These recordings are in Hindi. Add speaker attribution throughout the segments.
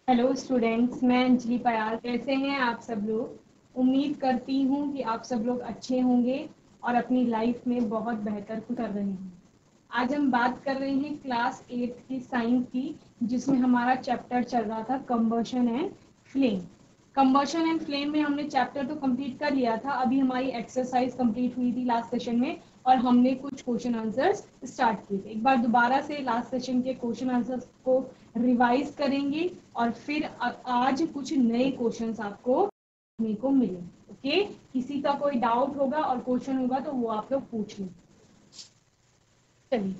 Speaker 1: हेलो स्टूडेंट्स, मैं अंजलि पयाल। कैसे हैं आप सब लोग? उम्मीद करती हूँ कि आप सब लोग अच्छे होंगे और अपनी लाइफ में बहुत बेहतर कर रहे हैं। आज हम बात कर रहे हैं क्लास 8 की साइंस की, जिसमें हमारा चैप्टर चल रहा था combustion and flame. Combustion and flame में हमने चैप्टर तो कंप्लीट कर लिया था। अभी हमारी एक्सरसाइज कंप्लीट हुई थी लास्ट सेशन में और हमने कुछ क्वेश्चन आंसर्स स्टार्ट किए थे। एक बार दोबारा से लास्ट सेशन के क्वेश्चन आंसर्स को रिवाइज करेंगे और फिर आज कुछ नए क्वेश्चंस आपको देखने को मिलेंगे। ओके, किसी का कोई डाउट होगा और क्वेश्चन होगा तो वो आप लोग पूछ लें। चलिए,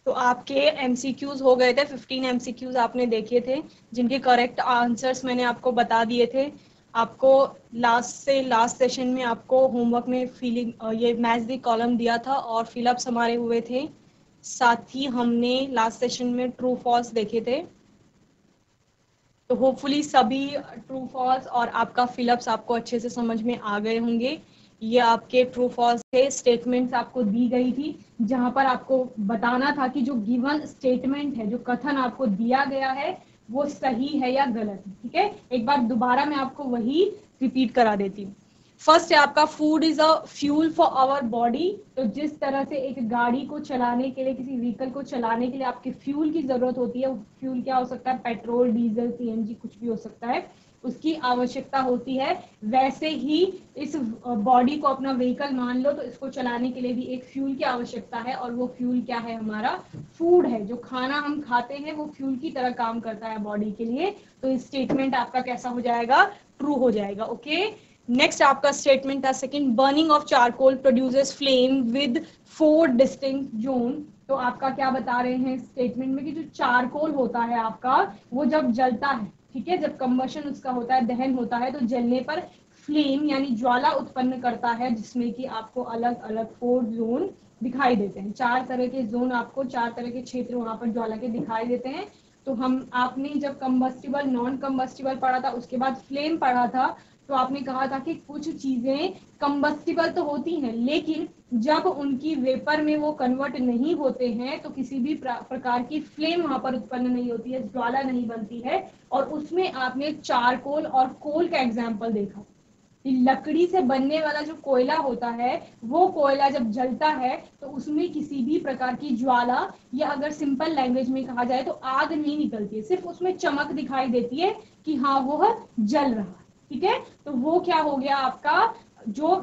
Speaker 1: तो आपके एमसीक्यूज हो गए थे। 15 एमसीक्यूज आपने देखे थे, जिनके करेक्ट आंसर्स मैंने आपको बता दिए थे। आपको लास्ट सेशन में आपको होमवर्क में ये मैच द कॉलम दिया था और फिलअप्स हमारे हुए थे। साथ ही हमने लास्ट सेशन में ट्रू फॉल्स देखे थे। तो होपफुली सभी ट्रू फॉल्स और आपका फिलअप्स आपको अच्छे से समझ में आ गए होंगे। ये आपके ट्रू फॉल्स के स्टेटमेंट्स आपको दी गई थी, जहां पर आपको बताना था कि जो गिवन स्टेटमेंट है, जो कथन आपको दिया गया है, वो सही है या गलत है। ठीक है, एक बार दोबारा मैं आपको वही रिपीट करा देती हूँ। फर्स्ट है आपका, food is a fuel for our body. तो जिस तरह से एक गाड़ी को चलाने के लिए, किसी व्हीकल को चलाने के लिए आपके फ्यूल की जरूरत होती है। फ्यूल क्या हो सकता है? पेट्रोल, डीजल, सीएनजी, कुछ भी हो सकता है, उसकी आवश्यकता होती है। वैसे ही इस बॉडी को अपना व्हीकल मान लो, तो इसको चलाने के लिए भी एक फ्यूल की आवश्यकता है। और वो फ्यूल क्या है? हमारा फूड है। जो खाना हम खाते हैं वो फ्यूल की तरह काम करता है बॉडी के लिए। तो इस स्टेटमेंट आपका कैसा हो जाएगा? ट्रू हो जाएगा। ओके, नेक्स्ट आपका स्टेटमेंट था second, burning of charcoal produces flame with 4 distinct zone. तो आपका क्या बता रहे हैं स्टेटमेंट में कि जो चारकोल होता है आपका, वो जब जलता है, ठीक है, जब कंबशन उसका होता है, दहन होता है, तो जलने पर फ्लेम यानी ज्वाला उत्पन्न करता है, जिसमें कि आपको अलग अलग 4 जोन दिखाई देते हैं। 4 तरह के जोन, आपको 4 तरह के क्षेत्र वहां पर ज्वाला के दिखाई देते हैं। तो हम आपने जब कंबस्टिबल नॉन कंबस्टिबल पढ़ा था, उसके बाद फ्लेम पढ़ा था, तो आपने कहा था कि कुछ चीजें कंबस्टिबल तो होती हैं, लेकिन जब उनकी वेपर में वो कन्वर्ट नहीं होते हैं तो किसी भी प्रकार की फ्लेम वहां पर उत्पन्न नहीं होती है, ज्वाला नहीं बनती है। और उसमें आपने चारकोल और कोल का एग्जाम्पल देखा कि लकड़ी से बनने वाला जो कोयला होता है, वो कोयला जब जलता है तो उसमें किसी भी प्रकार की ज्वाला, या अगर सिंपल लैंग्वेज में कहा जाए तो आग नहीं निकलती है, सिर्फ उसमें चमक दिखाई देती है कि हाँ वो जल रहा है। ठीक है, तो वो क्या हो गया आपका? जो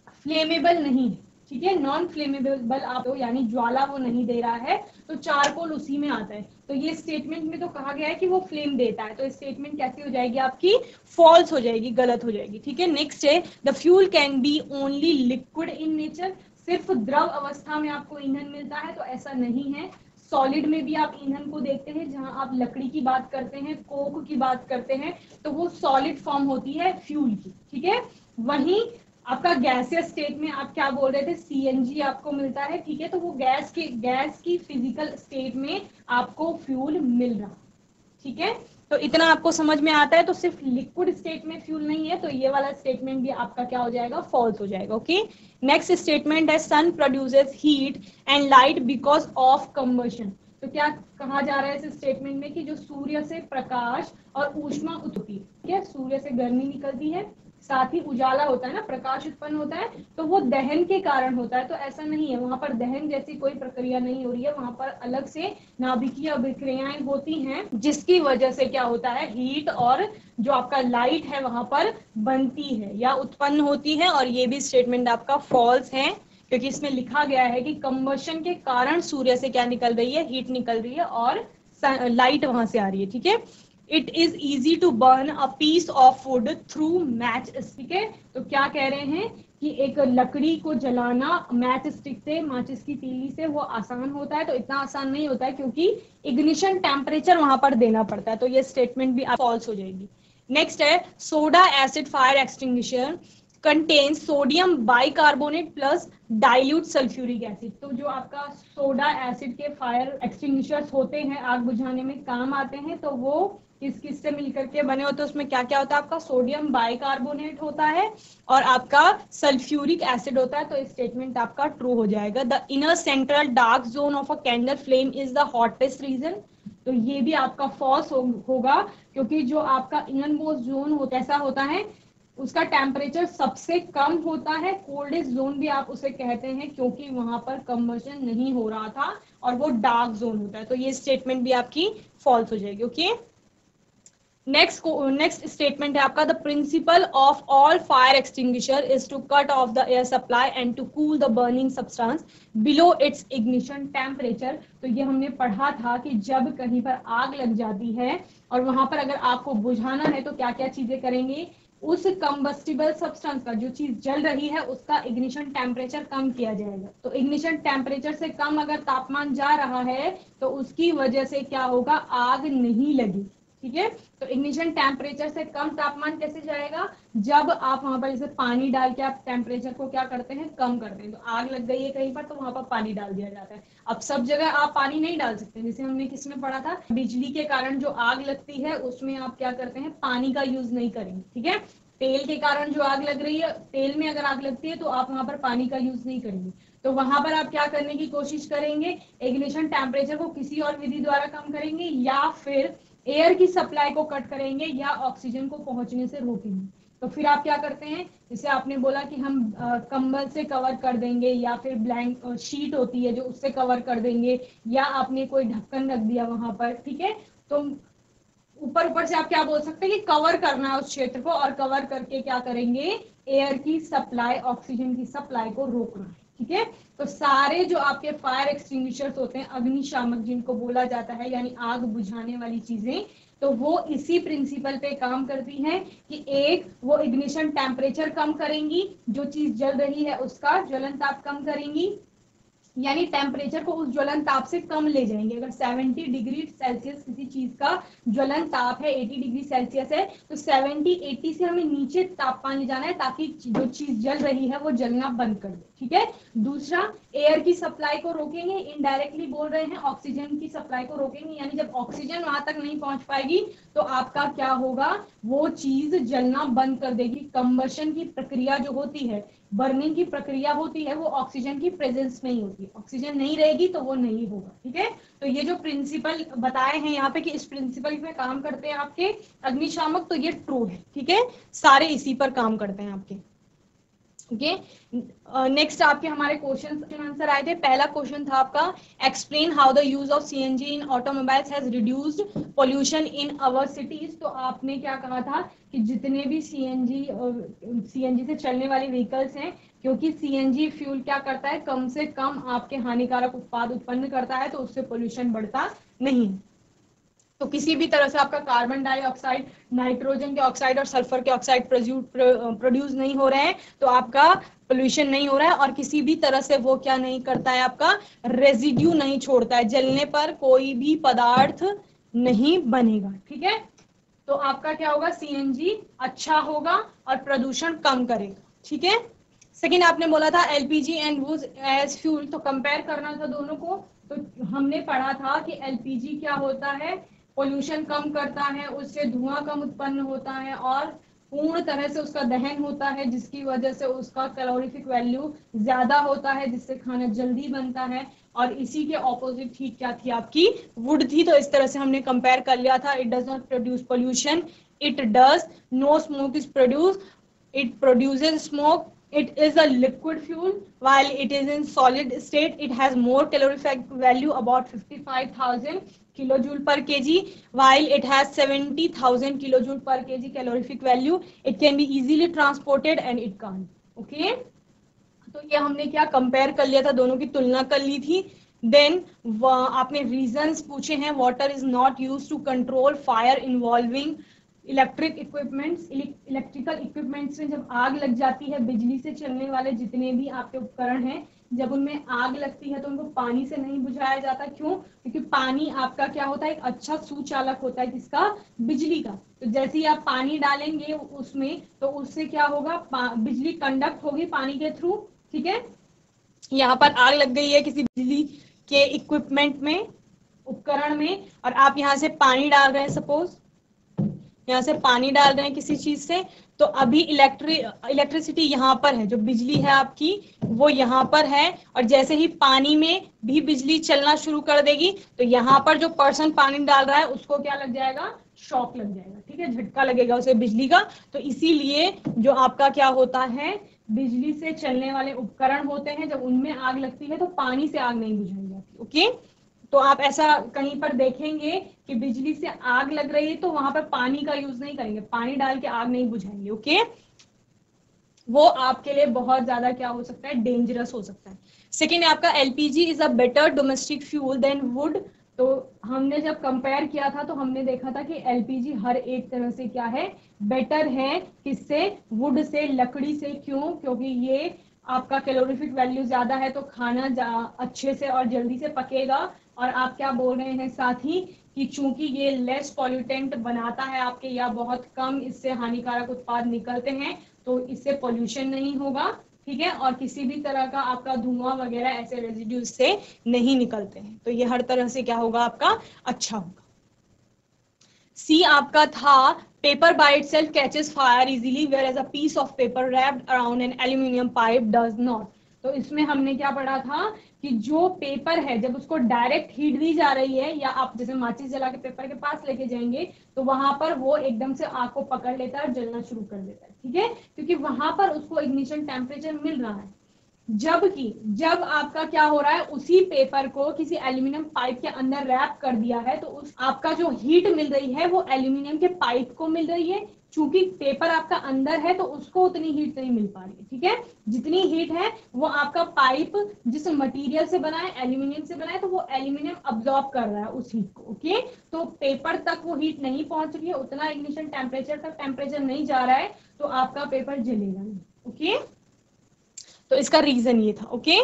Speaker 1: फ्लेमेबल नहीं है, ठीक है, नॉन फ्लेमेबल आप यानी ज्वाला वो नहीं दे रहा है, तो चारकोल उसी में आता है। तो ये स्टेटमेंट में तो कहा गया है कि वो फ्लेम देता है, तो स्टेटमेंट कैसी हो जाएगी आपकी? फॉल्स हो जाएगी, गलत हो जाएगी। ठीक है, नेक्स्ट है, the fuel can be only liquid in nature. सिर्फ द्रव अवस्था में आपको ईंधन मिलता है, तो ऐसा नहीं है। सॉलिड में भी आप ईंधन को देखते हैं, जहां आप लकड़ी की बात करते हैं, कोक की बात करते हैं, तो वो सॉलिड फॉर्म होती है फ्यूल की। ठीक है, वहीं आपका गैसियस स्टेट में आप क्या बोल रहे थे? सीएनजी आपको मिलता है। ठीक है, तो वो गैस की फिजिकल स्टेट में आपको फ्यूल मिल रहा। ठीक है, तो इतना आपको समझ में आता है। तो सिर्फ लिक्विड स्टेट में फ्यूल नहीं है, तो ये वाला स्टेटमेंट भी आपका क्या हो जाएगा? फॉल्स हो जाएगा। ओके, नेक्स्ट स्टेटमेंट है, sun produces heat and light because of combustion. तो क्या कहा जा रहा है इस स्टेटमेंट में कि जो सूर्य से प्रकाश और ऊष्मा उत्पत्ति, ठीक है, सूर्य से गर्मी निकलती है, साथ ही उजाला होता है ना, प्रकाश उत्पन्न होता है, तो वो दहन के कारण होता है। तो ऐसा नहीं है, वहां पर दहन जैसी कोई प्रक्रिया नहीं हो रही है, वहां पर अलग से नाभिकीय अभिक्रियाएं होती हैं, जिसकी वजह से क्या होता है? हीट और जो आपका लाइट है वहां पर बनती है या उत्पन्न होती है। और ये भी स्टेटमेंट आपका फॉल्स है, क्योंकि इसमें लिखा गया है कि कंबशन के कारण सूर्य से क्या निकल रही है? हीट निकल रही है और लाइट वहां से आ रही है। ठीक है, it is easy to burn a piece of wood through match. ठीक है, तो क्या कह रहे हैं कि एक लकड़ी को जलाना मैच स्टिक से, माचिस की तीली से, वो आसान होता है? तो इतना आसान नहीं होता है, क्योंकि इग्निशन टेम्परेचर वहां पर देना पड़ता है। तो ये स्टेटमेंट भी फॉल्स हो जाएगी। नेक्स्ट है, soda acid fire extinguisher contains sodium bicarbonate plus dilute sulphuric acid. तो जो आपका सोडा एसिड के फायर एक्सटिंग्विशर्स होते हैं, आग बुझाने में काम आते हैं, तो वो किस किस से मिलकर के बने होते हैं, उसमें क्या क्या होता है, आपका सोडियम बाइकार्बोनेट होता है और आपका सल्फ्यूरिक एसिड होता है। तो स्टेटमेंट आपका ट्रू हो जाएगा। The inner central dark zone of a candle flame is the hottest region. तो ये भी आपका फॉल्स होगा, क्योंकि जो आपका इनर मोस्ट जोन ऐसा होता है उसका टेम्परेचर सबसे कम होता है। कोल्डेस्ट जोन भी आप उसे कहते हैं, क्योंकि वहां पर कंबशन नहीं हो रहा था और वो डार्क जोन होता है। तो ये स्टेटमेंट भी आपकी फॉल्स हो जाएगी। ओके, नेक्स्ट स्टेटमेंट है आपका, the principle of all fire extinguisher is to cut off the air supply and to cool the burning substance below its ignition temperature. तो ये हमने पढ़ा था कि जब कहीं पर आग लग जाती है और वहां पर अगर आपको बुझाना है तो क्या क्या चीजें करेंगे, उस कंबस्टिबल सब्सटेंस का, जो चीज जल रही है, उसका इग्निशन टेम्परेचर कम किया जाएगा। तो इग्निशन टेम्परेचर से कम अगर तापमान जा रहा है तो उसकी वजह से क्या होगा, आग नहीं लगी। ठीक है, तो इग्निशन टेम्परेचर से कम तापमान कैसे जाएगा, जब आप वहां पर जैसे पानी डाल के आप टेम्परेचर को क्या करते हैं, कम करते हैं। तो आग लग गई है कहीं पर तो वहां पर पानी डाल दिया जाता है। अब सब जगह आप पानी नहीं डाल सकते, जैसे हमने किसमें पढ़ा था, बिजली के कारण जो आग लगती है उसमें आप क्या करते हैं, पानी का यूज नहीं करेंगे। ठीक है, तेल के कारण जो आग लग रही है, तेल में अगर आग लगती है तो आप वहां पर पानी का यूज नहीं करेंगे। तो वहां पर आप क्या करने की कोशिश करेंगे, इग्निशन टेम्परेचर को किसी और विधि द्वारा कम करेंगे, या फिर एयर की सप्लाई को कट करेंगे, या ऑक्सीजन को पहुंचने से रोकेंगे। तो फिर आप क्या करते हैं, जैसे आपने बोला कि हम कंबल से कवर कर देंगे, या फिर ब्लैंक शीट होती है जो उससे कवर कर देंगे, या आपने कोई ढक्कन रख दिया वहां पर। ठीक है, तो ऊपर ऊपर से आप क्या बोल सकते हैं कि कवर करना है उस क्षेत्र को, और कवर करके क्या करेंगे, एयर की सप्लाई, ऑक्सीजन की सप्लाई को रोकना है। ठीक है, तो सारे जो आपके फायर एक्सटिंग्विशर्स होते हैं, अग्निशामक जिनको बोला जाता है, यानी आग बुझाने वाली चीजें, तो वो इसी प्रिंसिपल पे काम करती हैं कि एक, वो इग्निशन टेम्परेचर कम करेंगी, जो चीज जल रही है उसका ज्वलन ताप कम करेंगी, यानी टेम्परेचर को उस ज्वलन ताप से कम ले जाएंगे। अगर 70 डिग्री सेल्सियस किसी चीज का ज्वलन ताप है, 80 डिग्री सेल्सियस है, तो 70-80 से हमें नीचे तापमान ले जाना है, ताकि जो चीज जल रही है वो जलना बंद कर दे। ठीक है, दूसरा, एयर की सप्लाई को रोकेंगे, इनडायरेक्टली बोल रहे हैं ऑक्सीजन की सप्लाई को रोकेंगे, यानी जब ऑक्सीजन वहां तक नहीं पहुंच पाएगी तो आपका क्या होगा, वो चीज जलना बंद कर देगी। कंबशन की प्रक्रिया जो होती है, बर्निंग की प्रक्रिया होती है, वो ऑक्सीजन की प्रेजेंस में ही होती है। ऑक्सीजन नहीं रहेगी तो वो नहीं होगा। ठीक है, तो ये जो प्रिंसिपल बताए हैं यहाँ पे कि इस प्रिंसिपल में काम करते हैं आपके अग्निशामक, तो ये ट्रू है। ठीक है, सारे इसी पर काम करते हैं आपके। ओके, नेक्स्ट आपके हमारे क्वेश्चन आंसर आए थे। पहला क्वेश्चन था आपका, explain how the use of CNG in automobiles has reduced pollution in our cities. तो आपने क्या कहा था कि जितने भी सीएनजी से चलने वाले व्हीकल्स हैं, क्योंकि सीएनजी फ्यूल क्या करता है, कम से कम आपके हानिकारक उत्पाद उत्पन्न करता है, तो उससे पोल्यूशन बढ़ता नहीं। तो किसी भी तरह से आपका कार्बन डाइऑक्साइड, नाइट्रोजन के ऑक्साइड और सल्फर के ऑक्साइड प्रोड्यूस नहीं हो रहे हैं, तो आपका पोल्यूशन नहीं हो रहा है। और किसी भी तरह से वो क्या नहीं करता है, आपका रेजिड्यू नहीं छोड़ता है, जलने पर कोई भी पदार्थ नहीं बनेगा। ठीक है, तो आपका क्या होगा, सीएनजी अच्छा होगा और प्रदूषण कम करेगा। ठीक है, सेकेंड आपने बोला था LPG and wood as fuel, तो कंपेयर करना था दोनों को। तो हमने पढ़ा था कि एलपीजी क्या होता है, पोल्यूशन कम करता है, उससे धुआं कम उत्पन्न होता है और पूर्ण तरह से उसका दहन होता है, जिसकी वजह से उसका कैलोरीफिक वैल्यू ज्यादा होता है, जिससे खाना जल्दी बनता है। और इसी के ऑपोजिट ही क्या थी, आपकी वुड थी। तो इस तरह से हमने कंपेयर कर लिया था। It does not produce pollution, it does, no smoke is produce, it produces smoke, it is a liquid fuel, while it is in solid state it has more calorific value, about 55,000 kilojoule per kg, while it has 70,000 kilojoule per kg calorific value. It can be easily transported and it can't. Okay, तो ये हमने क्या कंपेयर कर लिया था, दोनों की तुलना कर ली थी। देन आपने रीजंस पूछे हैं, water is not used to control fire involving electric equipments. Electrical equipments में जब आग लग जाती है, बिजली से चलने वाले जितने भी आपके उपकरण हैं, जब उनमें आग लगती है तो उनको पानी से नहीं बुझाया जाता। क्यों? क्योंकि पानी आपका क्या होता है, एक अच्छा सुचालक होता है, किसका, बिजली का। तो जैसे ही आप पानी डालेंगे उसमें, तो उससे क्या होगा, बिजली कंडक्ट होगी पानी के थ्रू। ठीक है, यहाँ पर आग लग गई है किसी बिजली के इक्विपमेंट में, उपकरण में, और आप यहाँ से पानी डाल रहे हैं सपोज, यहाँ से पानी डाल रहे हैं किसी चीज से, तो अभी इलेक्ट्रिसिटी यहाँ पर है, जो बिजली है आपकी वो यहाँ पर है, और जैसे ही पानी में भी बिजली चलना शुरू कर देगी तो यहाँ पर जो पर्सन पानी डाल रहा है उसको क्या लग जाएगा, शॉक लग जाएगा, ठीक है, झटका लगेगा उसे बिजली का। तो इसीलिए जो आपका क्या होता है, बिजली से चलने वाले उपकरण होते हैं, जब उनमें आग लगती है तो पानी से आग नहीं बुझाई जाती। ओके, तो आप ऐसा कहीं पर देखेंगे कि बिजली से आग लग रही है तो वहां पर पानी का यूज नहीं करेंगे, पानी डाल के आग नहीं बुझाएंगे। ओके, वो आपके लिए बहुत ज्यादा क्या हो सकता है, डेंजरस हो सकता है। सेकेंड आपका LPG is a better domestic fuel than wood. तो हमने जब कंपेयर किया था तो हमने देखा था कि एलपीजी हर एक तरह से क्या है, बेटर है, किससे, वुड से, लकड़ी से। क्यों? क्योंकि ये आपका कैलोरीफिक वैल्यू ज्यादा है, तो खाना अच्छे से और जल्दी से पकेगा। और आप क्या बोल रहे हैं साथ ही कि चूंकि ये लेस पॉल्यूटेंट बनाता है आपके, या बहुत कम इससे हानिकारक उत्पाद निकलते हैं, तो इससे पोल्यूशन नहीं होगा, ठीक है, और किसी भी तरह का आपका धुआं वगैरह ऐसे रेजिड्यूज से नहीं निकलते हैं। तो ये हर तरह से क्या होगा, आपका अच्छा होगा। सी आपका था paper by itself catches fire easily whereas a piece of paper wrapped around an aluminium pipe does not. तो इसमें हमने क्या पढ़ा था कि जो पेपर है जब उसको डायरेक्ट हीट दी जा रही है, या आप जैसे माचिस जला के पेपर के पास लेके जाएंगे, तो वहां पर वो एकदम से आग को पकड़ लेता है और जलना शुरू कर देता है, ठीक है, क्योंकि वहां पर उसको इग्निशन टेम्परेचर मिल रहा है। जबकि जब आपका क्या हो रहा है, उसी पेपर को किसी एल्यूमिनियम पाइप के अंदर रैप कर दिया है, तो उस आपका जो हीट मिल रही है वो एल्यूमिनियम के पाइप को मिल रही है। चूंकि पेपर आपका अंदर है तो उसको उतनी हीट नहीं मिल पा रही है, ठीक है, जितनी हीट है वो आपका पाइप जिस मटेरियल से बना है, एल्यूमिनियम से बना है, तो वो एल्यूमिनियम अब्सॉर्ब कर रहा है उस हीट को। ओके, तो पेपर तक वो हीट नहीं पहुंच रही है, उतना इग्निशन टेम्परेचर तक टेम्परेचर नहीं जा रहा है, तो आपका पेपर जलेगा नहीं। ओके, तो इसका रीजन ये था। ओके,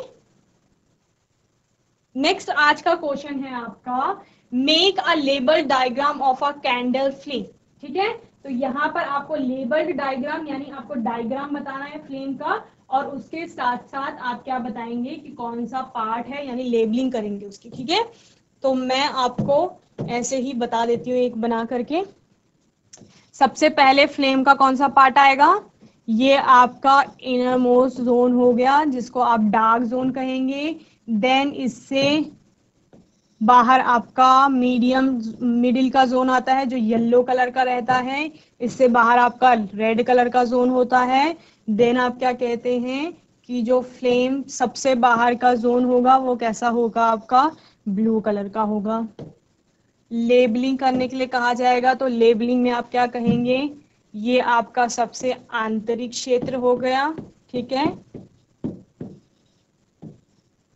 Speaker 1: नेक्स्ट आज का क्वेश्चन है आपका, make a label diagram of a candle flame. ठीक है, तो यहाँ पर आपको लेबल्ड डायग्राम यानी आपको डायग्राम बताना है फ्लेम का, और उसके साथ साथ आप क्या बताएंगे कि कौन सा पार्ट है, यानी लेबलिंग करेंगे उसकी। ठीक है, तो मैं आपको ऐसे ही बता देती हूँ एक बना करके। सबसे पहले फ्लेम का कौन सा पार्ट आएगा, ये आपका इनर मोस्ट जोन हो गया, जिसको आप डार्क जोन कहेंगे। देन इससे बाहर आपका मिडिल का जोन आता है जो येलो कलर का रहता है। इससे बाहर आपका रेड कलर का जोन होता है। देन आप क्या कहते हैं कि जो फ्लेम सबसे बाहर का जोन होगा वो कैसा होगा, आपका ब्लू कलर का होगा। लेबलिंग करने के लिए कहा जाएगा तो लेबलिंग में आप क्या कहेंगे, ये आपका सबसे आंतरिक क्षेत्र हो गया, ठीक है,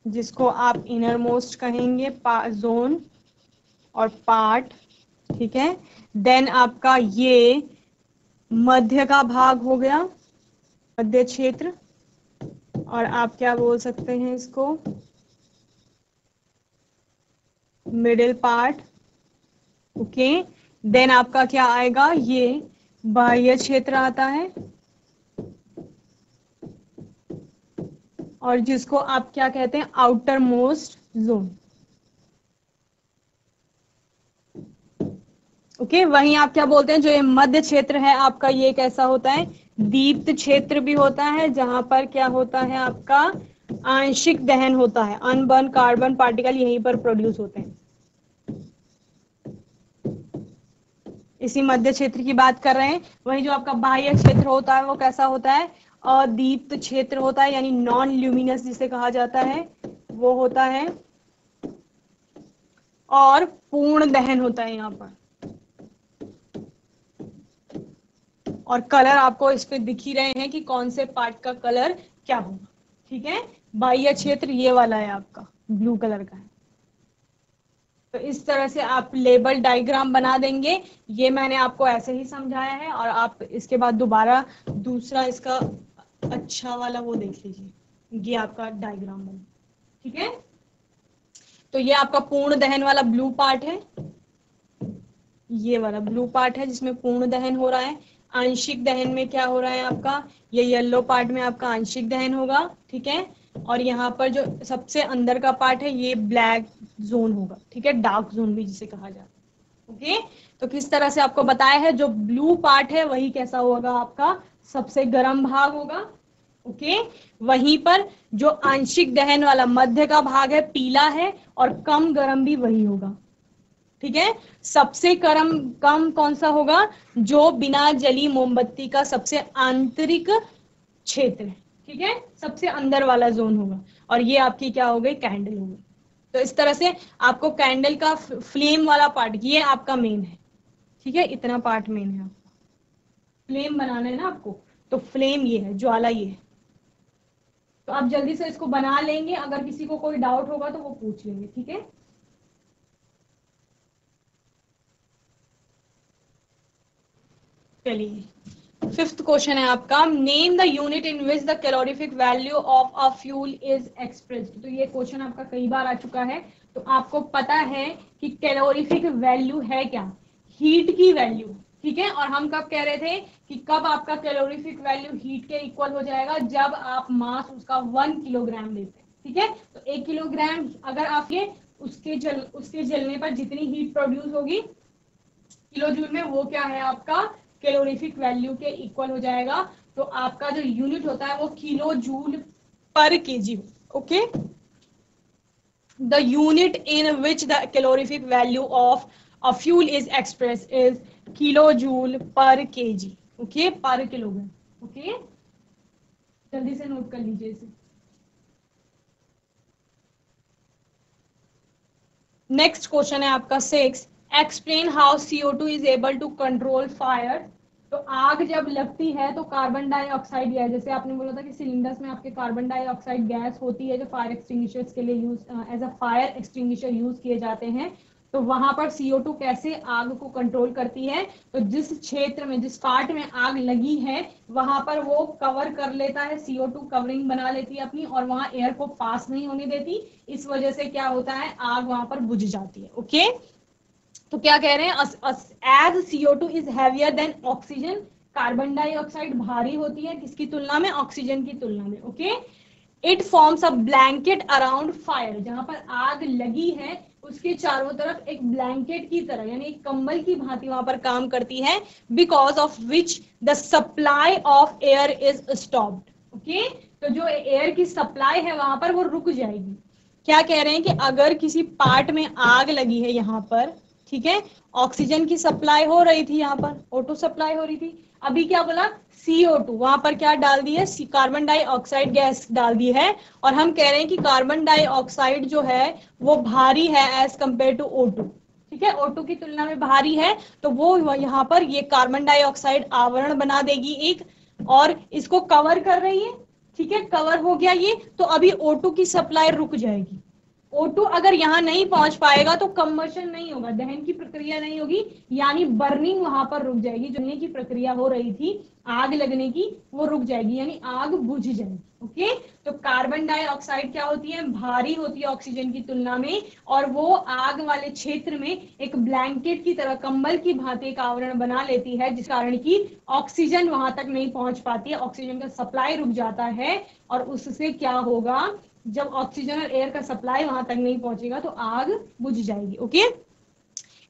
Speaker 1: जिसको आप इनर मोस्ट कहेंगे, जोन और पार्ट। ठीक है, देन आपका ये मध्य का भाग हो गया, मध्य क्षेत्र, और आप क्या बोल सकते हैं इसको, मिडिल पार्ट। ओके, देन आपका क्या आएगा, ये बाह्य क्षेत्र आता है, और जिसको आप क्या कहते हैं, आउटर मोस्ट जोन। ओके, वहीं आप क्या बोलते हैं, जो ये मध्य क्षेत्र है आपका, ये कैसा होता है, दीप्त क्षेत्र भी होता है, जहां पर क्या होता है आपका आंशिक दहन होता है, अनबर्न कार्बन पार्टिकल यहीं पर प्रोड्यूस होते हैं। इसी मध्य क्षेत्र की बात कर रहे हैं। वही जो आपका बाह्य क्षेत्र होता है वो कैसा होता है, अदीप्त क्षेत्र होता है, यानी नॉन ल्यूमिनस जिसे कहा जाता है वो होता है, और पूर्ण दहन होता है यहाँ पर। और कलर आपको इस पे दिख ही रहे हैं कि कौन से पार्ट का कलर क्या होगा। ठीक है, बाह्य क्षेत्र ये वाला है आपका, ब्लू कलर का है। तो इस तरह से आप लेबल डायग्राम बना देंगे। ये मैंने आपको ऐसे ही समझाया है, और आप इसके बाद दोबारा दूसरा इसका अच्छा वाला वो देख लीजिए, ये आपका डायग्राम बना। ठीक है, तो ये आपका पूर्ण दहन वाला ब्लू पार्ट है, ये वाला ब्लू पार्ट है जिसमें पूर्ण दहन हो रहा है। आंशिक दहन में क्या हो रहा है आपका, ये येलो पार्ट में आपका आंशिक दहन होगा। ठीक है, और यहाँ पर जो सबसे अंदर का पार्ट है ये ब्लैक जोन होगा। ठीक है, डार्क जोन भी जिसे कहा जाता है। ओके, तो किस तरह से आपको बताया है, जो ब्लू पार्ट है वही कैसा होगा, आपका सबसे गर्म भाग होगा। ओके, वहीं पर जो आंशिक दहन वाला मध्य का भाग है पीला है, और कम गर्म भी वही होगा। ठीक है, सबसे कम कौन सा होगा, जो बिना जली मोमबत्ती का सबसे आंतरिक क्षेत्र है। ठीक है, सबसे अंदर वाला जोन होगा, और ये आपकी क्या हो गई, कैंडल होगी। तो इस तरह से आपको कैंडल का फ्लेम वाला पार्ट ये आपका मेन है। ठीक है, इतना पार्ट मेन है, फ्लेम बनाना है ना आपको, तो फ्लेम ये है, ज्वाला ये है। तो आप जल्दी से इसको बना लेंगे, अगर किसी को कोई डाउट होगा तो वो पूछ लेंगे। ठीक है, चलिए फिफ्थ क्वेश्चन है आपका, name the unit in which the calorific value of a fuel is expressed. तो ये क्वेश्चन आपका कई बार आ चुका है, तो आपको पता है कि कैलोरीफिक वैल्यू है क्या, हीट की वैल्यू। ठीक है, और हम कब कह रहे थे कि कब आपका कैलोरीफिक वैल्यू हीट के इक्वल हो जाएगा, जब आप मास उसका 1 किलोग्राम लेते हैं। ठीक है, तो 1 किलोग्राम अगर आप ये उसके जलने पर जितनी हीट प्रोड्यूस होगी किलो जूल में, वो क्या है आपका कैलोरीफिक वैल्यू के इक्वल हो जाएगा। तो आपका जो यूनिट होता है वो किलो जूल पर KG. Okay, the unit in which the calorific value of a fuel is express is kilo joule पर केजी। ओके, पर किलोग्राम। ओके, जल्दी से नोट कर लीजिए इसे। नेक्स्ट क्वेश्चन है आपका 6, explain how CO2 is able to control fire. तो आग जब लगती है तो कार्बन डाइऑक्साइड गैस, जैसे आपने बोला था कि सिलेंडर्स में आपके कार्बन डाइऑक्साइड गैस होती है जो फायर एक्सटिंग्विशर्स के लिए use as a fire extinguisher use किए जाते हैं। तो वहां पर CO2 कैसे आग को कंट्रोल करती है, तो जिस क्षेत्र में, जिस पार्ट में आग लगी है वहां पर वो कवर कर लेता है, CO2 कवरिंग बना लेती है अपनी, और वहां एयर को पास नहीं होने देती। इस वजह से क्या होता है, आग वहां पर बुझ जाती है। ओके, तो क्या कह रहे हैं, as CO2 is heavier than oxygen, carbon dioxide भारी होती है किसकी तुलना में, ऑक्सीजन की तुलना में। Okay, it forms a blanket around fire, जहां पर आग लगी है उसके चारों तरफ एक ब्लैंकेट की तरह, यानी एक कंबल की भांति वहां पर काम करती है, because of which the supply of air is stopped. Okay, तो जो एयर की सप्लाई है वहां पर वो रुक जाएगी। क्या कह रहे हैं कि अगर किसी पार्ट में आग लगी है यहाँ पर, ठीक है, ऑक्सीजन की सप्लाई हो रही थी, यहाँ पर O2 सप्लाई हो रही थी, अभी क्या बोला, CO2 वहां पर क्या डाल दी है, कार्बन डाइऑक्साइड गैस डाल दी है, और हम कह रहे हैं कि कार्बन डाइऑक्साइड जो है वो भारी है एज कंपेयर टू O2। ठीक है, O2 की तुलना में भारी है, तो वो यहाँ पर ये कार्बन डाइऑक्साइड आवरण बना देगी एक, और इसको कवर कर रही है। ठीक है, कवर हो गया ये, तो अभी O2 की सप्लाई रुक जाएगी। O2 अगर यहाँ नहीं पहुंच पाएगा तो कंबशन नहीं होगा, दहन की प्रक्रिया नहीं होगी, यानी बर्निंग वहां पर रुक जाएगी, जलने की प्रक्रिया हो रही थी आग लगने की वो रुक जाएगी, यानी आग बुझ जाएगी। ओके, तो कार्बन डाइऑक्साइड क्या होती है, भारी होती है ऑक्सीजन की तुलना में, और वो आग वाले क्षेत्र में एक ब्लैंकेट की तरह, कंबल की भांति एक आवरण बना लेती है, जिस कारण की ऑक्सीजन वहां तक नहीं पहुंच पाती है, ऑक्सीजन का सप्लाई रुक जाता है, और उससे क्या होगा, जब ऑक्सीजन और एयर का सप्लाई वहां तक नहीं पहुंचेगा तो आग बुझ जाएगी। Okay,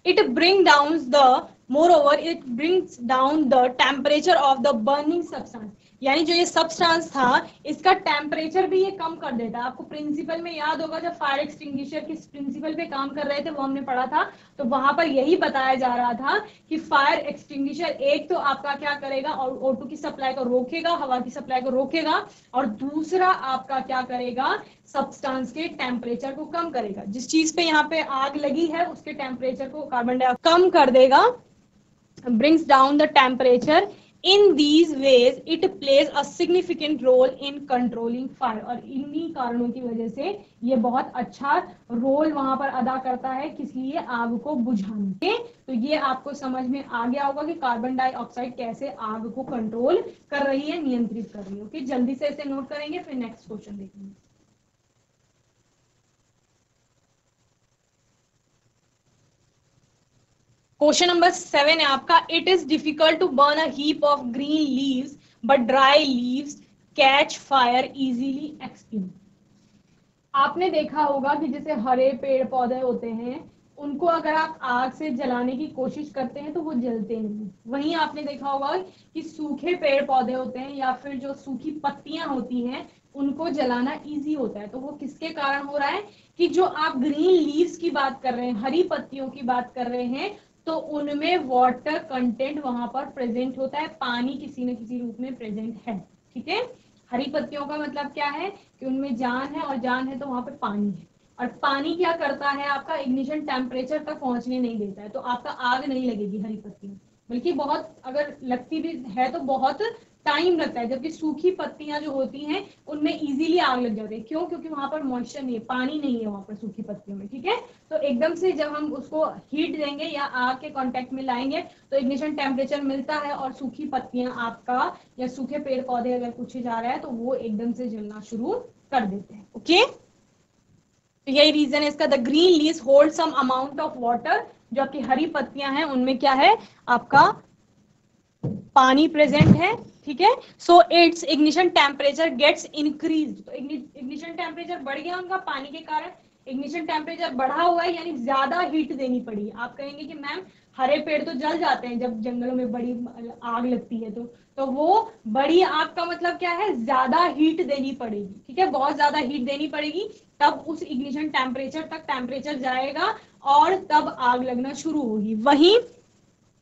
Speaker 1: it bring down the moreover it brings down the temperature of the burning substance, यानी जो ये सब्सटेंस था इसका टेम्परेचर भी ये कम कर देता है। आपको प्रिंसिपल में याद होगा जब फायर एक्सटिंग्विशर किस प्रिंसिपल पे काम कर रहे थे वो हमने पढ़ा था, तो वहां पर यही बताया जा रहा था कि फायर एक्सटिंग्विशर एक तो आपका क्या करेगा, और O2 की सप्लाई को रोकेगा, हवा की सप्लाई को रोकेगा, और दूसरा आपका क्या करेगा, सब्सटेंस के टेम्परेचर को कम करेगा। जिस चीज पे यहाँ पे आग लगी है उसके टेम्परेचर को कार्बन डाइऑक्साइड कम कर देगा, brings down the temperature. In these ways it plays a significant role in controlling fire, और इन्हीं कारणों की वजह से ये बहुत अच्छा रोल वहां पर अदा करता है, किस लिए, आग को बुझाने के। तो ये आपको समझ में आ गया होगा कि कार्बन डाइऑक्साइड कैसे आग को कंट्रोल कर रही है, नियंत्रित कर रही है। ओके, जल्दी से इसे नोट करेंगे, फिर नेक्स्ट क्वेश्चन देखेंगे। क्वेश्चन नंबर 7 है आपका, it is difficult to burn a heap of green leaves but dry leaves catch fire easily extinct. आपने देखा होगा कि जैसे हरे पेड़ पौधे होते हैं उनको अगर आप आग से जलाने की कोशिश करते हैं तो वो जलते नहीं। वहीं आपने देखा होगा कि सूखे पेड़ पौधे होते हैं या फिर जो सूखी पत्तियां होती हैं उनको जलाना इजी होता है। तो वो किसके कारण हो रहा है कि जो आप ग्रीन लीव्स की बात कर रहे हैं, हरी पत्तियों की बात कर रहे हैं, तो उनमें वाटर कंटेंट वहां पर प्रेजेंट होता है, पानी किसी न किसी रूप में प्रेजेंट है। ठीक है, हरी पत्तियों का मतलब क्या है कि उनमें जान है, और जान है तो वहां पे पानी है। और पानी क्या करता है, आपका इग्निशन टेम्परेचर तक पहुंचने नहीं देता है, तो आपका आग नहीं लगेगी हरी पत्ती में, बल्कि बहुत अगर लगती भी है तो बहुत टाइम लगता है। जबकि सूखी पत्तियां जो होती हैं उनमें इजीली आग लग जाती है। क्यों? क्योंकि वहां पर मॉइस्चर नहीं है, पानी नहीं है वहां पर सूखी पत्तियों में। ठीक है, तो एकदम से जब हम उसको हीट देंगे या आग के कांटेक्ट में लाएंगे तो इग्निशन टेम्परेचर मिलता है, और सूखी पत्तियां आपका या सूखे पेड़ पौधे अगर कुछ जा रहा है तो वो एकदम से जलना शुरू कर देते हैं। ओके, तो यही रीजन है इसका। The green leaves hold some amount of water, जो आपकी हरी पत्तियां हैं उनमें क्या है, आपका पानी प्रेजेंट है। ठीक है, so its ignition temperature gets increase. तो इग्निशन टेम्परेचर बढ़ गया उनका पानी के कारण, इग्निशन टेम्परेचर बढ़ा हुआ है, यानी ज्यादा हीट देनी पड़ी। आप कहेंगे कि मैम हरे पेड़ तो जल जाते हैं जब जंगलों में बड़ी आग लगती है, तो वो बड़ी आग का मतलब क्या है, ज्यादा हीट देनी पड़ेगी। ठीक है, बहुत ज्यादा हीट देनी पड़ेगी, तब उस इग्निशन टेम्परेचर तक टेम्परेचर जाएगा और तब आग लगना शुरू होगी। वहीं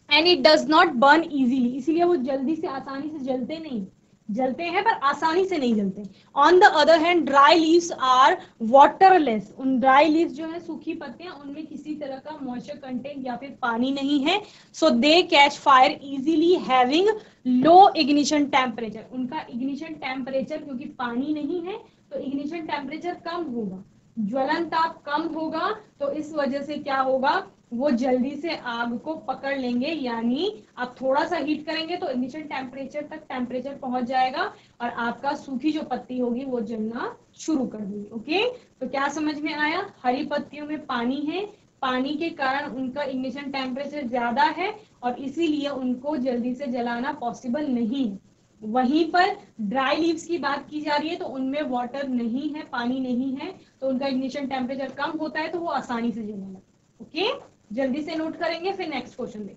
Speaker 1: and it does not burn easily, इसीलिए वो जल्दी से आसानी से जलते नहीं, जलते हैं पर आसानी से नहीं जलते। On the other hand dry leaves are waterless, उन ड्राई लीव्स जो है सूखी पत्तियां, उनमें किसी तरह का मॉइस्चर कंटेंट या फिर पानी नहीं है। So they catch fire easily having low ignition temperature, उनका इग्निशन टेम्परेचर क्योंकि पानी नहीं है तो इग्निशन टेम्परेचर कम होगा, ज्वलन ताप कम होगा, तो इस वजह से क्या होगा, वो जल्दी से आग को पकड़ लेंगे। यानी आप थोड़ा सा हीट करेंगे तो इग्निशन टेम्परेचर तक टेम्परेचर पहुंच जाएगा और आपका सूखी जो पत्ती होगी वो जलना शुरू कर देगी। ओके, तो क्या समझ में आया, हरी पत्तियों में पानी है, पानी के कारण उनका इग्निशन टेम्परेचर ज्यादा है और इसीलिए उनको जल्दी से जलाना पॉसिबल नहीं है। वहीं पर ड्राई लीव्स की बात की जा रही है तो उनमें वाटर नहीं है, पानी नहीं है, तो उनका इग्निशन टेम्परेचर कम होता है, तो वो आसानी से जलने लगता है। ओके, जल्दी से नोट करेंगे, फिर नेक्स्ट क्वेश्चन देखिए।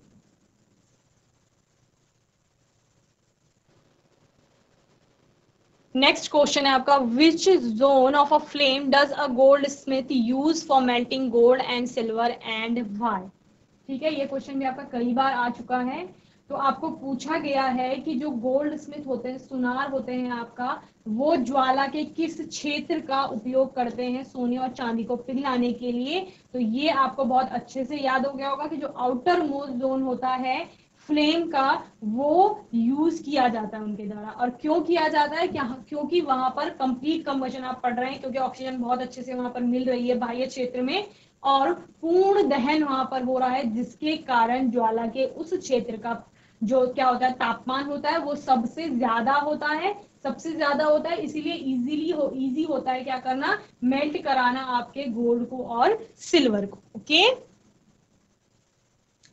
Speaker 1: नेक्स्ट क्वेश्चन है आपका, which zone of a flame does a goldsmith use for melting gold and silver and why. ठीक है, ये क्वेश्चन भी आपका कई बार आ चुका है। तो आपको पूछा गया है कि जो गोल्ड स्मिथ होते हैं, सुनार होते हैं आपका, वो ज्वाला के किस क्षेत्र का उपयोग करते हैं सोने और चांदी को पिघलाने के लिए। तो ये आपको बहुत अच्छे से याद हो गया होगा कि जो आउटर मोस्ट जोन होता है फ्लेम का, वो यूज किया जाता है उनके द्वारा। और क्यों किया जाता है, क्योंकि वहां पर कंप्लीट कंबशन आप पढ़ रहे हैं, क्योंकि ऑक्सीजन बहुत अच्छे से वहां पर मिल रही है बाह्य क्षेत्र में, और पूर्ण दहन वहां पर हो रहा है, जिसके कारण ज्वाला के उस क्षेत्र का जो क्या होता है तापमान होता है वो सबसे ज्यादा होता है, सबसे ज्यादा होता है। इसीलिए इजी होता है क्या करना, मेल्ट कराना आपके गोल्ड को और सिल्वर को। Okay,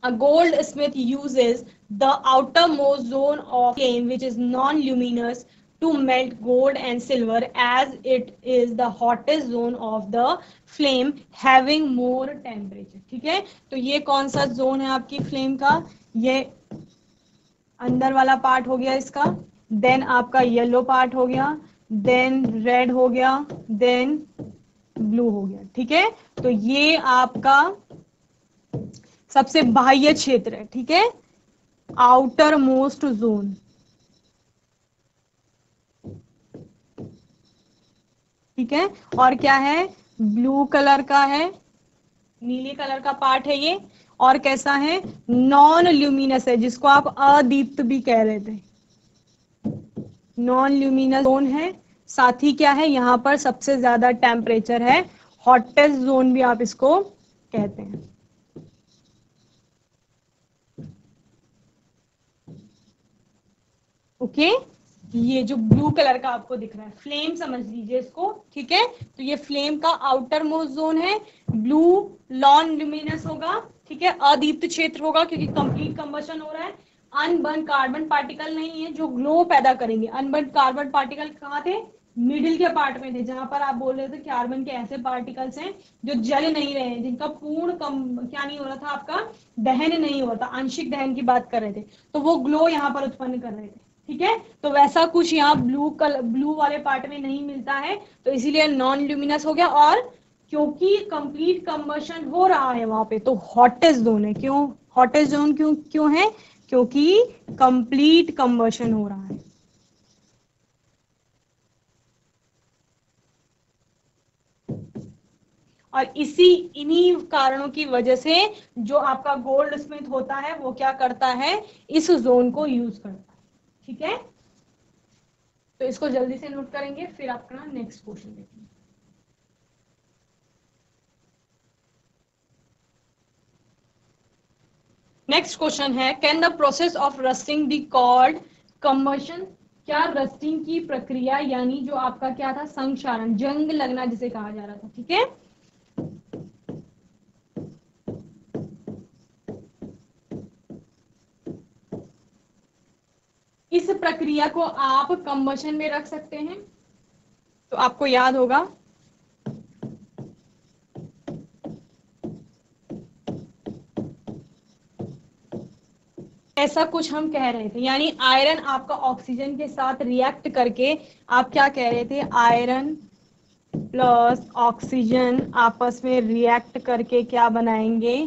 Speaker 1: a goldsmith uses the outermost zone of flame which is non-luminous to melt gold and silver, as it is the hottest zone of the flame having more temperature। ठीक है, तो ये कौन सा जोन है आपकी फ्लेम का, ये अंदर वाला पार्ट हो गया इसका, देन आपका येलो पार्ट हो गया, देन रेड हो गया, देन ब्लू हो गया। ठीक है, तो ये आपका सबसे बाह्य क्षेत्र है। ठीक है, आउटर मोस्ट जोन। ठीक है, और क्या है, ब्लू कलर का है, नीले कलर का पार्ट है ये, और कैसा है, नॉन ल्यूमिनस है, जिसको आप अदीप्त भी कह रहे थे, नॉन ल्यूमिनस जोन है। साथ ही क्या है, यहाँ पर सबसे ज्यादा टेम्परेचर है, हॉटेस्ट जोन भी आप इसको कहते हैं। ओके, ये जो ब्लू कलर का आपको दिख रहा है फ्लेम समझ लीजिए इसको। ठीक है, तो ये फ्लेम का आउटर मोस्ट जोन है, ब्लू नॉन ल्यूमिनस होगा। ठीक है, अदीप्त क्षेत्र होगा क्योंकि कंप्लीट कंबशन हो रहा है। अनबर्न कार्बन पार्टिकल नहीं है जो ग्लो पैदा करेंगे, अनबर्न कार्बन पार्टिकल कहाँ थे, मिडिल के पार्ट में थे, जहां पर आप बोल रहे थे कार्बन के ऐसे पार्टिकल्स हैं जो जल नहीं रहे हैं, जिनका पूर्ण क्या नहीं हो रहा था, आपका दहन नहीं हो रहा था, आंशिक दहन की बात कर रहे थे, तो वो ग्लो यहाँ पर उत्पन्न कर रहे थे। ठीक है, तो वैसा कुछ यहाँ ब्लू वाले पार्ट में नहीं मिलता है, तो इसीलिए नॉन ल्यूमिनस हो गया। और क्योंकि कंप्लीट कंबशन हो रहा है वहां पे, तो हॉटेस्ट जोन है। क्यों हॉटेस्ट जोन क्यों है? क्योंकि कंप्लीट कंबशन हो रहा है। और इन्हीं कारणों की वजह से जो आपका गोल्ड स्मिथ होता है वो क्या करता है, इस जोन को यूज करता है। ठीक है, तो इसको जल्दी से नोट करेंगे, फिर अपना नेक्स्ट क्वेश्चन देखेंगे। नेक्स्ट क्वेश्चन है, can the process of rusting be called combustion? क्या रस्टिंग की प्रक्रिया, यानी जो आपका क्या था, संक्षारण, जंग लगना जिसे कहा जा रहा था। ठीक है, इस प्रक्रिया को आप कंबशन में रख सकते हैं। तो आपको याद होगा ऐसा कुछ हम कह रहे थे, यानी आयरन आपका ऑक्सीजन के साथ रिएक्ट करके, आप क्या कह रहे थे, आयरन प्लस ऑक्सीजन आपस में रिएक्ट करके क्या बनाएंगे,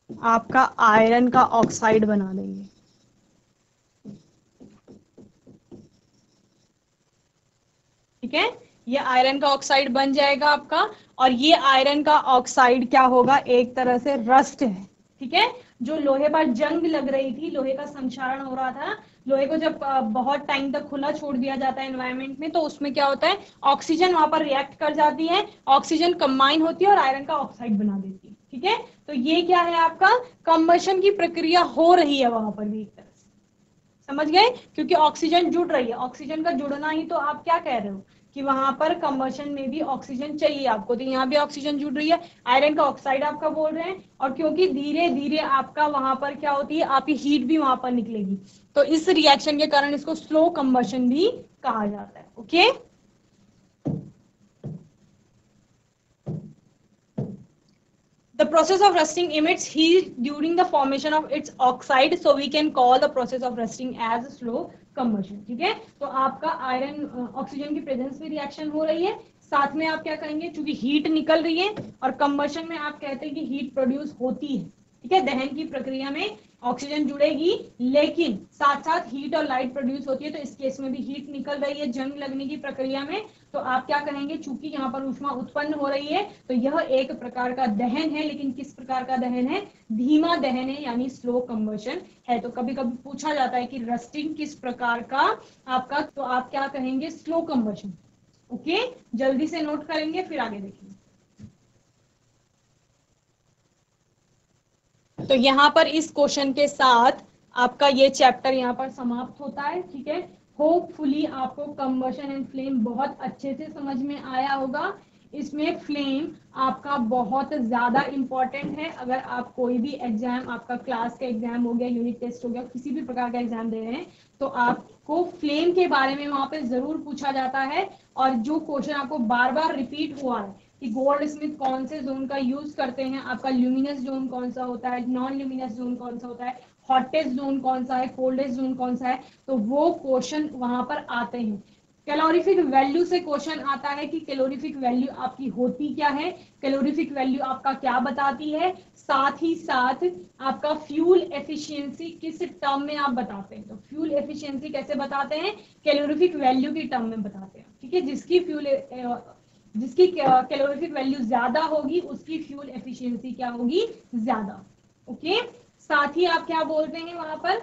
Speaker 1: आपका आयरन का ऑक्साइड बना देंगे। ठीक है, ये आयरन का ऑक्साइड बन जाएगा आपका, और ये आयरन का ऑक्साइड क्या होगा, एक तरह से रस्ट है। ठीक है, जो लोहे पर जंग लग रही थी, लोहे का संक्षारण हो रहा था, लोहे को जब बहुत टाइम तक खुला छोड़ दिया जाता है एनवायरनमेंट में, तो उसमें क्या होता है, ऑक्सीजन वहां पर रिएक्ट कर जाती है, ऑक्सीजन कंबाइन होती है और आयरन का ऑक्साइड बना देती है। ठीक है, तो ये क्या है, आपका कंबशन की प्रक्रिया हो रही है वहां पर भी एक तरह से, समझ गए? क्योंकि ऑक्सीजन जुड़ रही है, ऑक्सीजन का जुड़ना ही तो आप क्या कह रहे हो कि वहां पर कंबशन में भी ऑक्सीजन चाहिए आपको, तो यहाँ भी ऑक्सीजन जुड़ रही है, आयरन का ऑक्साइड आपका बोल रहे हैं, और क्योंकि धीरे धीरे आपका वहां पर क्या होती है, आपकी हीट भी वहां पर निकलेगी, तो इस रिएक्शन के कारण इसको स्लो कंबशन भी कहा जाता है। Okay, the process of rusting emits heat during the formation of its oxide, so we can call the process of rusting as slow combustion. ठीक है, तो आपका आयरन ऑक्सीजन की प्रेजेंस में रिएक्शन हो रही है, साथ में आप क्या करेंगे, चूंकि हीट निकल रही है, और कंबशन में आप कहते हैं कि हीट प्रोड्यूस होती है। ठीक है, दहन की प्रक्रिया में ऑक्सीजन जुड़ेगी, लेकिन साथ साथ हीट और लाइट प्रोड्यूस होती है, तो इस केस में भी हीट निकल रही है जंग लगने की प्रक्रिया में, तो आप क्या कहेंगे, चूंकि यहाँ पर ऊष्मा उत्पन्न हो रही है, तो यह एक प्रकार का दहन है, लेकिन किस प्रकार का दहन है, धीमा दहन है, यानी स्लो कंबशन है। तो कभी कभी पूछा जाता है कि रस्टिंग किस प्रकार का आपका, तो आप क्या कहेंगे, स्लो कंबशन। ओके, जल्दी से नोट करेंगे, फिर आगे देखेंगे। तो यहाँ पर इस क्वेश्चन के साथ आपका ये चैप्टर यहाँ पर समाप्त होता है। ठीक है, होपफुली आपको कंबशन एंड फ्लेम बहुत अच्छे से समझ में आया होगा। इसमें फ्लेम आपका बहुत ज्यादा इंपॉर्टेंट है। अगर आप कोई भी एग्जाम, आपका क्लास का एग्जाम हो गया, यूनिट टेस्ट हो गया, किसी भी प्रकार का एग्जाम दे रहे हैं, तो आपको फ्लेम के बारे में वहां पे जरूर पूछा जाता है। और जो क्वेश्चन आपको बार बार रिपीट हुआ है कि गोल्ड स्मिथ कौन से जोन का यूज करते हैं, आपका ल्यूमिनस जोन कौन सा होता है, नॉन ल्यूमिनस जोन कौन सा होता है, हॉटेस्ट जोन कौन सा है, कोल्डेस्ट जोन कौन सा है, तो वो क्वेश्चन वहां पर आते हैं। कैलोरीफिक वैल्यू से क्वेश्चन आता है कि कैलोरीफिक वैल्यू आपकी होती क्या है, कैलोरीफिक वैल्यू आपका क्या बताती है, साथ ही साथ आपका फ्यूल एफिशिएंसी किस टर्म में आप बताते हैं। तो फ्यूल एफिशिएंसी कैसे बताते हैं, कैलोरीफिक वैल्यू की टर्म में बताते हैं। ठीक है, जिसकी कैलोरीफिक वैल्यू ज्यादा होगी उसकी फ्यूल एफिशिएंसी क्या होगी, ज्यादा। ओके, साथ ही आप क्या बोलते हैं वहां पर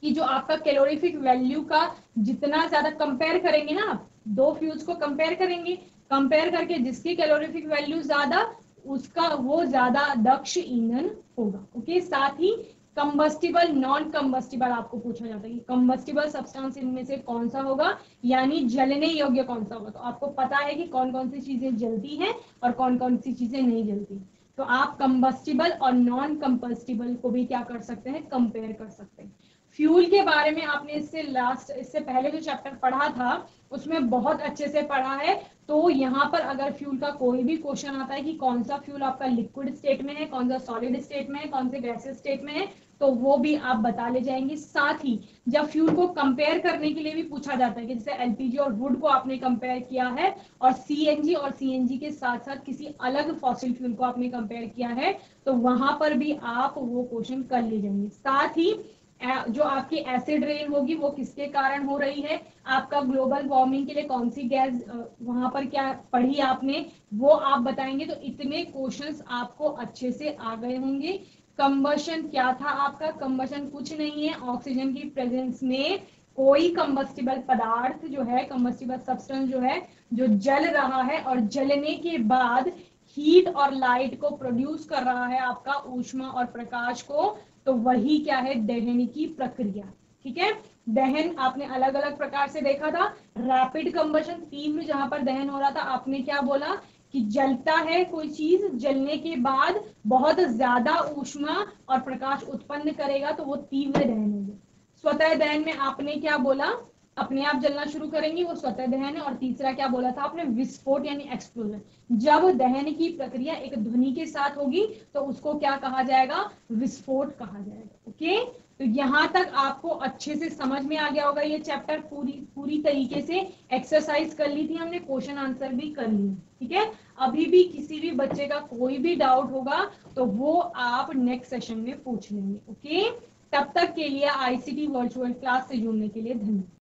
Speaker 1: कि जो आपका कैलोरीफिक वैल्यू का जितना ज्यादा कंपेयर करेंगे ना, आप दो फ्यूल्स को कंपेयर करेंगे, कंपेयर करके जिसकी कैलोरीफिक वैल्यू ज्यादा, उसका वो ज्यादा दक्ष ईंधन होगा। ओके, साथ ही कंबस्टिबल, नॉन कंबस्टिबल आपको पूछा जाता है कि कंबस्टिबल सब्सटेंस इनमें से कौन सा होगा, यानी जलने योग्य कौन सा होगा। तो आपको पता है कि कौन कौन सी चीजें जलती हैं और कौन कौन सी चीजें नहीं जलती, तो आप कंबस्टिबल और नॉन कंबस्टिबल को भी क्या कर सकते हैं, कंपेयर कर सकते हैं। फ्यूल के बारे में आपने इससे पहले जो चैप्टर पढ़ा था उसमें बहुत अच्छे से पढ़ा है। तो यहाँ पर अगर फ्यूल का कोई भी क्वेश्चन आता है कि कौन सा फ्यूल आपका लिक्विड स्टेट में है, कौन सा सॉलिड स्टेट में है, कौन से गैसेस स्टेट में है, तो वो भी आप बता ले जाएंगे। साथ ही जब फ्यूल को कंपेयर करने के लिए भी पूछा जाता है कि जैसे एलपीजी और वुड को आपने कंपेयर किया है और सीएनजी के साथ साथ किसी अलग फॉसिल फ्यूल को आपने कंपेयर किया है, तो वहां पर भी आप वो क्वेश्चन कर ले जाएंगे। साथ ही जो आपकी एसिड रेन होगी वो किसके कारण हो रही है, आपका ग्लोबल वार्मिंग के लिए कौन सी गैस वहां पर क्या पढ़ी आपने, वो आप बताएंगे। तो इतने क्वेश्चंस आपको अच्छे से आ गए होंगे। कंबशन क्या था आपका, कंबशन कुछ नहीं है, ऑक्सीजन की प्रेजेंस में कोई कंबस्टिबल पदार्थ जो है, कंबस्टिबल सब्सटेंस जो है, जो जल रहा है और जलने के बाद हीट और लाइट को प्रोड्यूस कर रहा है, आपका ऊष्मा और प्रकाश को, तो वही क्या है, दहन की प्रक्रिया। ठीक है, दहन आपने अलग अलग प्रकार से देखा था। रैपिड कंबशन, तीव्र जहां पर दहन हो रहा था, आपने क्या बोला कि जलता है कोई चीज, जलने के बाद बहुत ज्यादा ऊष्मा और प्रकाश उत्पन्न करेगा, तो वो तीव्र दहन होगी। स्वतः दहन में आपने क्या बोला, अपने आप जलना शुरू करेंगी, वो स्वतः दहन है। और तीसरा क्या बोला था आपने, विस्फोट यानी एक्सप्लोजन। जब दहन की प्रक्रिया एक ध्वनि के साथ होगी तो उसको क्या कहा जाएगा, विस्फोट कहा जाएगा। ओके, तो यहाँ तक आपको अच्छे से समझ में आ गया होगा ये चैप्टर। पूरी तरीके से एक्सरसाइज कर ली थी हमने, क्वेश्चन आंसर भी कर लिए। ठीक है, अभी भी किसी भी बच्चे का कोई भी डाउट होगा तो वो आप नेक्स्ट सेशन में पूछ लेंगे। ओके, तब तक के लिए आईसीटी वर्चुअल क्लास से जुड़ने के लिए धन्यवाद।